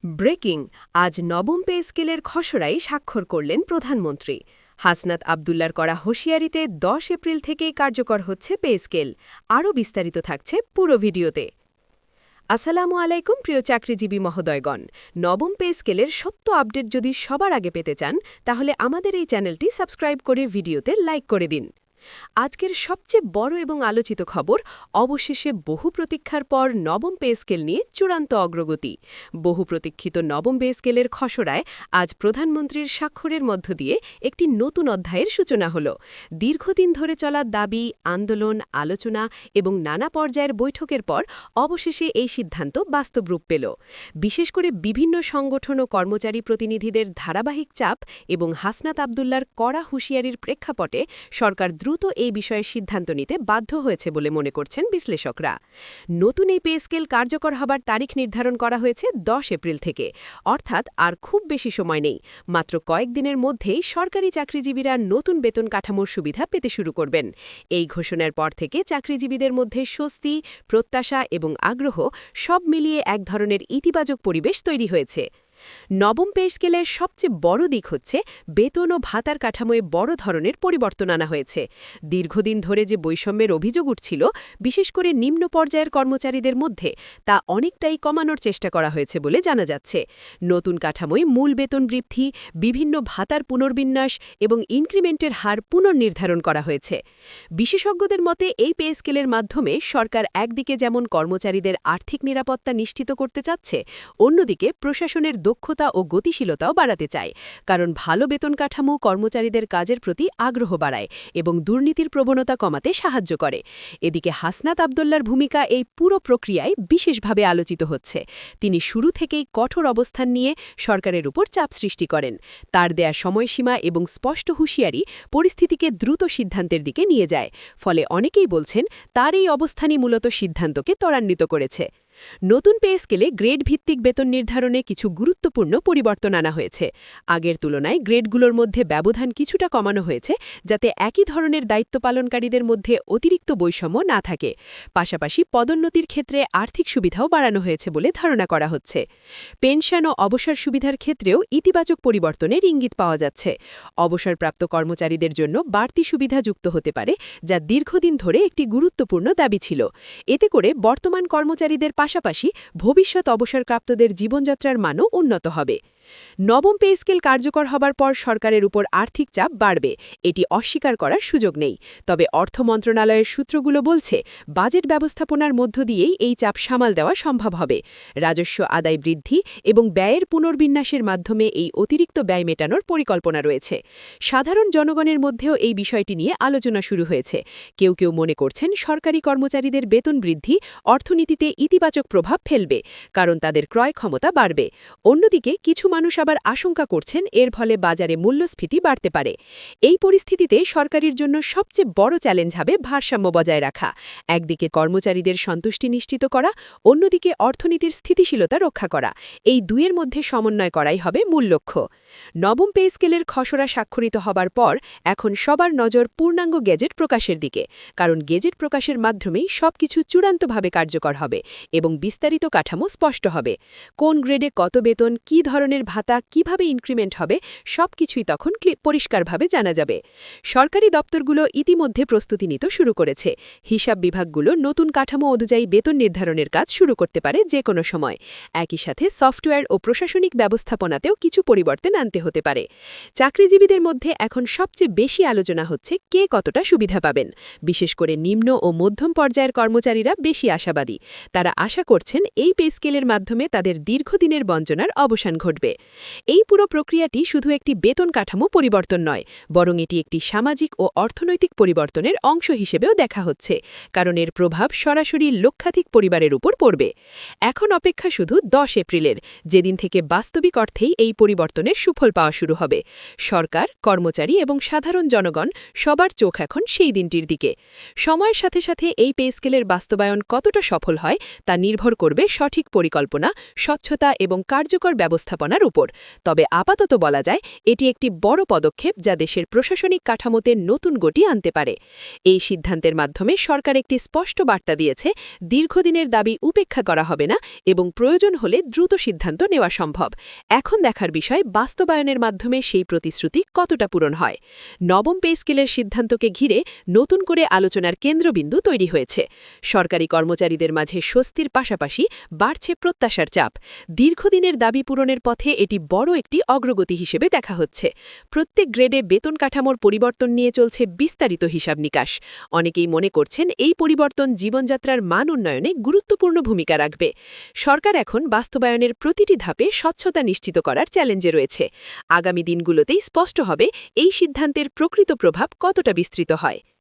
Breaking আজ নবম pay স্কেলের খসড়ায় স্বাক্ষর করলেন প্রধানমন্ত্রী হাসনাত আবদুল্লার করা হুঁশিয়ারিতে ১০ এপ্রিল থেকেই কার্যকর হচ্ছে পে স্কেল আরও বিস্তারিত থাকছে পুরো ভিডিওতে। আসসালামু আলাইকুম প্রিয় চাকরিজীবী মহোদয়গণ, নবম পে স্কেলের সত্য আপডেট যদি সবার আগে পেতে চান তাহলে আমাদের এই চ্যানেলটি সাবস্ক্রাইব করে ভিডিওতে লাইক করে দিন। আজকের সবচেয়ে বড় এবং আলোচিত খবর, অবশেষে বহু প্রতীক্ষার পর নবম পে স্কেল নিয়ে চূড়ান্ত অগ্রগতি। বহু প্রতীক্ষিত নবম পে স্কেলের খসড়ায় আজ প্রধানমন্ত্রীর স্বাক্ষরের মধ্য দিয়ে একটি নতুন অধ্যায়ের সূচনা হল। দীর্ঘদিন ধরে চলা দাবি, আন্দোলন, আলোচনা এবং নানা পর্যায়ের বৈঠকের পর অবশেষে এই সিদ্ধান্ত বাস্তব রূপ পেল। বিশেষ করে বিভিন্ন সংগঠন ও কর্মচারী প্রতিনিধিদের ধারাবাহিক চাপ এবং হাসনাত আবদুল্লার কড়া হুঁশিয়ারির প্রেক্ষাপটে সরকার দ্রুত এই বিষয়ে সিদ্ধান্ত নিতে বাধ্য হয়েছে বলে মনে করছেন বিশ্লেষকরা। নতুন এই পে স্কেল কার্যকর হবার তারিখ নির্ধারণ করা হয়েছে ১০ এপ্রিল থেকে, অর্থাৎ আর খুব বেশি সময় নেই। মাত্র কয়েকদিনের মধ্যেই সরকারি চাকরিজীবীরা নতুন বেতন কাঠামোর সুবিধা পেতে শুরু করবেন। এই ঘোষণার পর থেকে চাকরিজীবীদের মধ্যে স্বস্তি, প্রত্যাশা এবং আগ্রহ সব মিলিয়ে এক ধরনের ইতিবাচক পরিবেশ তৈরি হয়েছে। নবম পে স্কেলের সবচেয়ে বড় দিক হচ্ছে বেতন ও ভাতার কাঠামোয় বড় ধরনের পরিবর্তন আনা হয়েছে। দীর্ঘদিন ধরে যে বৈষম্যের অভিযোগ উঠছিল, বিশেষ করে নিম্ন পর্যায়ের কর্মচারীদের মধ্যে, তা অনেকটাই কমানোর চেষ্টা করা হয়েছে বলে জানা যাচ্ছে। নতুন কাঠামোয় মূল বেতন বৃদ্ধি, বিভিন্ন ভাতার পুনর্বিন্যাস এবং ইনক্রিমেন্টের হার পুনর্নির্ধারণ করা হয়েছে। বিশেষজ্ঞদের মতে এই পে স্কেলের মাধ্যমে সরকার একদিকে যেমন কর্মচারীদের আর্থিক নিরাপত্তা নিশ্চিত করতে চাচ্ছে, অন্যদিকে প্রশাসনের দক্ষতা ও গতিশীলতাও বাড়াতে চায়। কারণ ভালো বেতন কাঠামো কর্মচারীদের কাজের প্রতি আগ্রহ বাড়ায় এবং দুর্নীতির প্রবণতা কমাতে সাহায্য করে। এদিকে হাসনাত আবদুল্লার ভূমিকা এই পুরো প্রক্রিয়ায় বিশেষভাবে আলোচিত হচ্ছে। তিনি শুরু থেকেই কঠোর অবস্থান নিয়ে সরকারের উপর চাপ সৃষ্টি করেন। তার দেয়া সময়সীমা এবং স্পষ্ট হুঁশিয়ারি পরিস্থিতিকে দ্রুত সিদ্ধান্তের দিকে নিয়ে যায়। ফলে অনেকেই বলছেন তার এই অবস্থানই মূলত সিদ্ধান্তকে ত্বরান্বিত করেছে। নতুন পে স্কেলে গ্রেড ভিত্তিক বেতন নির্ধারণে কিছু গুরুত্বপূর্ণ পরিবর্তন আনা হয়েছে। আগের তুলনায় গ্রেডগুলোর মধ্যে ব্যবধান কিছুটা কমানো হয়েছে, যাতে একই ধরনের দায়িত্ব পালনকারীদের মধ্যে অতিরিক্ত বৈষম্য না থাকে। পাশাপাশি পদোন্নতির ক্ষেত্রে আর্থিক সুবিধাও বাড়ানো হয়েছে বলে ধারণা করা হচ্ছে। পেনশন ও অবসর সুবিধার ক্ষেত্রেও ইতিবাচক পরিবর্তনের ইঙ্গিত পাওয়া যাচ্ছে। অবসরপ্রাপ্ত কর্মচারীদের জন্য বাড়তি সুবিধা যুক্ত হতে পারে, যা দীর্ঘদিন ধরে একটি গুরুত্বপূর্ণ দাবি ছিল। এতে করে বর্তমান কর্মচারীদের পাশাপাশি ভবিষ্যৎ অবসরপ্রাপ্তদের জীবনযাত্রার মানও উন্নত হবে। নবম পে স্কেল কার্যকর হবার পর সরকারের উপর আর্থিক চাপ বাড়বে, এটি অস্বীকার করার সুযোগ নেই। তবে অর্থ মন্ত্রণালয়ের সূত্রগুলো বলছে, বাজেট ব্যবস্থাপনার মধ্য দিয়েই এই চাপ সামাল দেওয়া সম্ভব হবে। রাজস্ব আদায় বৃদ্ধি এবং ব্যয়ের পুনর্বিন্যাসের মাধ্যমে এই অতিরিক্ত ব্যয় মেটানোর পরিকল্পনা রয়েছে। সাধারণ জনগণের মধ্যেও এই বিষয়টি নিয়ে আলোচনা শুরু হয়েছে। কেউ কেউ মনে করছেন সরকারি কর্মচারীদের বেতন বৃদ্ধি অর্থনীতিতে ইতিবাচক প্রভাব ফেলবে, কারণ তাদের ক্রয় ক্ষমতা বাড়বে। অন্যদিকে কিছু মানুষ আবার আশঙ্কা করছেন এর ফলে বাজারে মূল্যস্ফীতি বাড়তে পারে। এই পরিস্থিতিতে সরকারের জন্য সবচেয়ে বড় চ্যালেঞ্জ হবে ভারসাম্য বজায় রাখা। একদিকে কর্মচারীদের সন্তুষ্টি নিশ্চিত করা, অন্যদিকে অর্থনীতির স্থিতিশীলতা রক্ষা করা। এই দুইয়ের মধ্যে সমন্বয় করাই হবে মূল লক্ষ্য। নবম পে স্কেলের খসড়া স্বাক্ষরিত হবার পর এখন সবার নজর পূর্ণাঙ্গ গেজেট প্রকাশের দিকে, কারণ গেজেট প্রকাশের মাধ্যমেই সবকিছু চূড়ান্তভাবে কার্যকর হবে এবং বিস্তারিত কাঠামো স্পষ্ট হবে। কোন গ্রেডে কত বেতন, কী ধরনের ভাতা, কিভাবে ইনক্রিমেন্ট হবে, সবকিছুই তখন পরিষ্কারভাবে জানা যাবে। সরকারি দপ্তরগুলো ইতিমধ্যে প্রস্তুতি নিতে শুরু করেছে। হিসাব বিভাগগুলো নতুন কাঠামো অনুযায়ী বেতন নির্ধারণের কাজ শুরু করতে পারে যে কোনো সময়। একই সাথে সফটওয়্যার ও প্রশাসনিক ব্যবস্থাপনাতেও কিছু পরিবর্তন আনতে হতে পারে। চাকরিজীবীদের মধ্যে এখন সবচেয়ে বেশি আলোচনা হচ্ছে কে কতটা সুবিধা পাবেন। বিশেষ করে নিম্ন ও মধ্যম পর্যায়ের কর্মচারীরা বেশি আশাবাদী। তারা আশা করছেন এই পে স্কেলের মাধ্যমে তাদের দীর্ঘদিনের বঞ্চনার অবসান ঘটবে। এই পুরো প্রক্রিয়াটি শুধু একটি বেতন কাঠামো পরিবর্তন নয়, বরং এটি একটি সামাজিক ও অর্থনৈতিক পরিবর্তনের অংশ হিসেবেও দেখা হচ্ছে, কারণ এর প্রভাব সরাসরি লক্ষাধিক পরিবারের উপর পড়বে। এখন অপেক্ষা শুধু ১০ এপ্রিলের, যেদিন থেকে বাস্তবিক অর্থেই এই পরিবর্তনের সুফল পাওয়া শুরু হবে। সরকার, কর্মচারী এবং সাধারণ জনগণ সবার চোখ এখন সেই দিনটির দিকে। সময়ের সাথে সাথে এই পে স্কেলের বাস্তবায়ন কতটা সফল হয় তা নির্ভর করবে সঠিক পরিকল্পনা, স্বচ্ছতা এবং কার্যকর ব্যবস্থাপনার প্রক্রিয়ার উপর। তবে আপাতত বলা যায় এটি একটি বড় পদক্ষেপ যা দেশের প্রশাসনিক কাঠামোতে নতুন গতি আনতে পারে। এই সিদ্ধান্তের মাধ্যমে সরকার একটি স্পষ্ট বার্তা দিয়েছে, দীর্ঘদিনের দাবি উপেক্ষা করা হবে না এবং প্রয়োজন হলে দ্রুত সিদ্ধান্ত নেওয়া সম্ভব। এখন দেখার বিষয় বাস্তবায়নের মাধ্যমে সেই প্রতিশ্রুতি কতটা পূরণ হয়। নবম পে স্কেলের সিদ্ধান্তকে ঘিরে নতুন করে আলোচনার কেন্দ্রবিন্দু তৈরি হয়েছে। সরকারি কর্মচারীদের মাঝে স্বস্তির পাশাপাশি বাড়ছে প্রত্যাশার চাপ। দীর্ঘদিনের দাবি পূরণের পথে এটি বড় একটি অগ্রগতি হিসেবে দেখা হচ্ছে। প্রত্যেক গ্রেডে বেতন কাঠামোর পরিবর্তন নিয়ে চলছে বিস্তারিত হিসাব নিকাশ। অনেকেই মনে করছেন এই পরিবর্তন জীবনযাত্রার মান উন্নয়নে গুরুত্বপূর্ণ ভূমিকা রাখবে। সরকার এখন বাস্তবায়নের প্রতিটি ধাপে স্বচ্ছতা নিশ্চিত করার চ্যালেঞ্জে রয়েছে। আগামী দিনগুলোতেই স্পষ্ট হবে এই সিদ্ধান্তের প্রকৃত প্রভাব কতটা বিস্তৃত হয়।